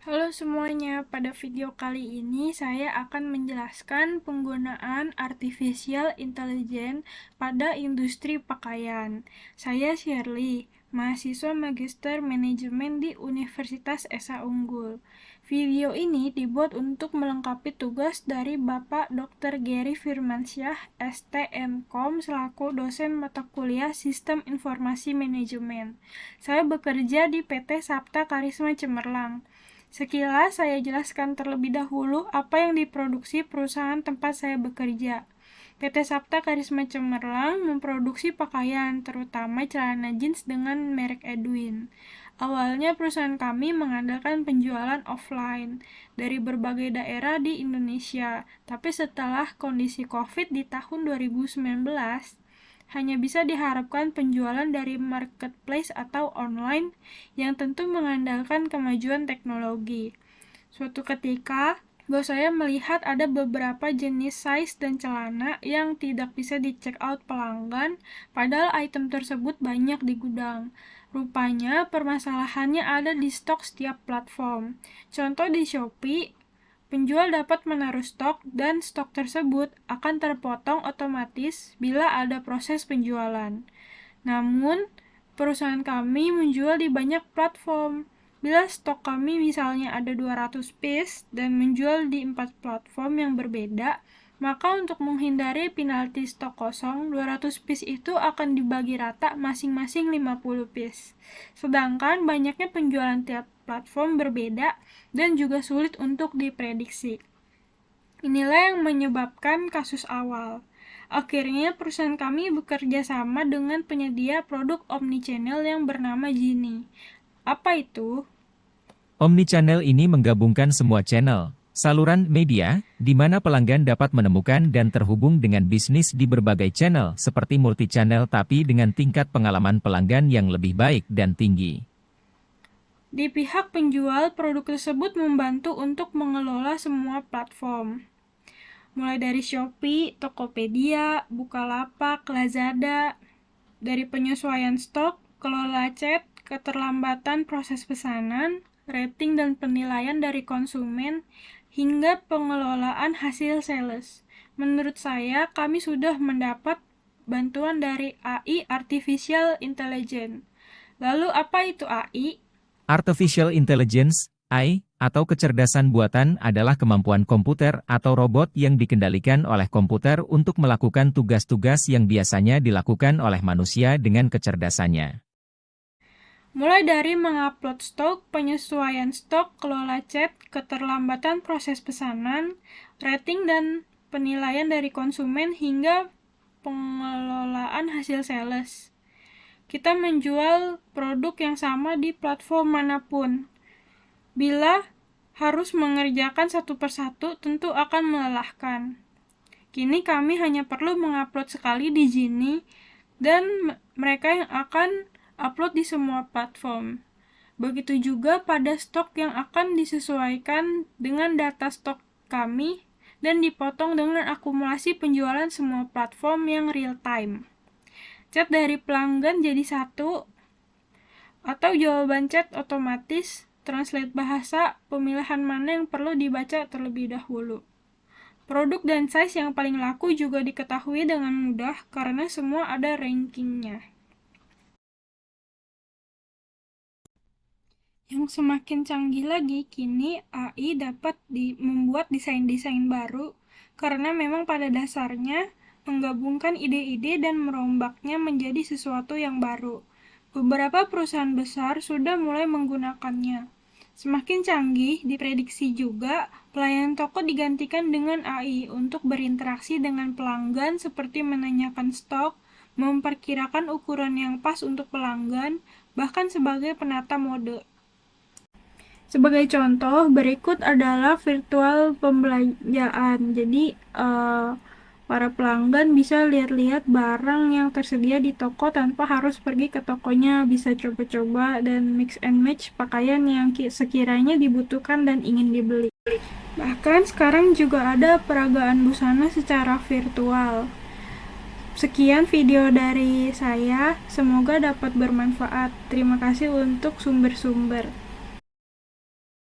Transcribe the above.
Halo semuanya, pada video kali ini saya akan menjelaskan penggunaan artificial intelligence pada industri pakaian. Saya Shirley, mahasiswa Magister Manajemen di Universitas Esa Unggul. Video ini dibuat untuk melengkapi tugas dari Bapak Dr. Gary Firmansyah, STMKom, selaku dosen mata kuliah Sistem Informasi Manajemen. Saya bekerja di PT Sapta Karisma Cemerlang. Sekilas saya jelaskan terlebih dahulu apa yang diproduksi perusahaan tempat saya bekerja. PT Sapta Karisma Cemerlang memproduksi pakaian, terutama celana jeans dengan merek Edwin. Awalnya perusahaan kami mengandalkan penjualan offline dari berbagai daerah di Indonesia, tapi setelah kondisi COVID di tahun 2019, hanya bisa diharapkan penjualan dari marketplace atau online yang tentu mengandalkan kemajuan teknologi. Suatu ketika, bos saya melihat ada beberapa jenis size dan celana yang tidak bisa di-check out pelanggan, padahal item tersebut banyak di gudang. Rupanya permasalahannya ada di stok setiap platform. Contoh di Shopee, penjual dapat menaruh stok dan stok tersebut akan terpotong otomatis bila ada proses penjualan. Namun, perusahaan kami menjual di banyak platform. Bila stok kami misalnya ada 200 piece dan menjual di 4 platform yang berbeda, maka untuk menghindari penalti stok kosong, 200 piece itu akan dibagi rata masing-masing 50 piece. Sedangkan banyaknya penjualan tiap platform berbeda dan juga sulit untuk diprediksi. Inilah yang menyebabkan kasus awal. Akhirnya perusahaan kami bekerja sama dengan penyedia produk omnichannel yang bernama Genie. Apa itu? Omnichannel ini menggabungkan semua channel, saluran media, di mana pelanggan dapat menemukan dan terhubung dengan bisnis di berbagai channel seperti multi-channel tapi dengan tingkat pengalaman pelanggan yang lebih baik dan tinggi. Di pihak penjual, produk tersebut membantu untuk mengelola semua platform. Mulai dari Shopee, Tokopedia, Bukalapak, Lazada, dari penyesuaian stok, kelola chat, keterlambatan proses pesanan, rating dan penilaian dari konsumen, hingga pengelolaan hasil sales. Menurut saya, kami sudah mendapat bantuan dari AI, Artificial Intelligence. Lalu apa itu AI? Artificial Intelligence, AI, atau kecerdasan buatan adalah kemampuan komputer atau robot yang dikendalikan oleh komputer untuk melakukan tugas-tugas yang biasanya dilakukan oleh manusia dengan kecerdasannya. Mulai dari mengupload stok, penyesuaian stok, kelola chat, keterlambatan proses pesanan, rating dan penilaian dari konsumen, hingga pengelolaan hasil sales. Kita menjual produk yang sama di platform manapun. Bila harus mengerjakan satu persatu, tentu akan melelahkan. Kini kami hanya perlu mengupload sekali di Genie, dan mereka yang akan upload di semua platform. Begitu juga pada stok yang akan disesuaikan dengan data stok kami dan dipotong dengan akumulasi penjualan semua platform yang real time. Chat dari pelanggan jadi satu, atau jawaban chat otomatis, translate bahasa, pemilihan mana yang perlu dibaca terlebih dahulu. Produk dan size yang paling laku juga diketahui dengan mudah karena semua ada rankingnya. Yang semakin canggih lagi, kini AI dapat membuat desain-desain baru karena memang pada dasarnya menggabungkan ide-ide dan merombaknya menjadi sesuatu yang baru. Beberapa perusahaan besar sudah mulai menggunakannya. Semakin canggih, diprediksi juga pelayanan toko digantikan dengan AI untuk berinteraksi dengan pelanggan seperti menanyakan stok, memperkirakan ukuran yang pas untuk pelanggan, bahkan sebagai penata mode. Sebagai contoh, berikut adalah virtual pembelanjaan. Jadi, para pelanggan bisa lihat-lihat barang yang tersedia di toko tanpa harus pergi ke tokonya, bisa coba-coba dan mix and match pakaian yang sekiranya dibutuhkan dan ingin dibeli. Bahkan sekarang juga ada peragaan busana secara virtual. Sekian video dari saya, semoga dapat bermanfaat. Terima kasih untuk sumber-sumber.